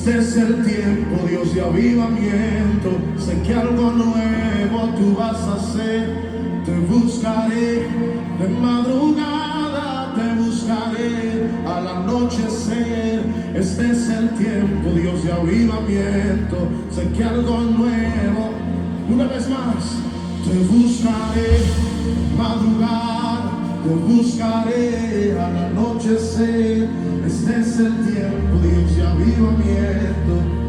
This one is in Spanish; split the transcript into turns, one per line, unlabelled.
Este es el tiempo, Dios, de avivamiento. Sé que algo nuevo tú vas a hacer. Te buscaré de madrugada, te buscaré al anochecer. Este es el tiempo, Dios, de avivamiento. Sé que algo nuevo, una vez más, te buscaré madrugada, te buscaré al anochecer. Este es el tiempo, Dios, de avivamiento.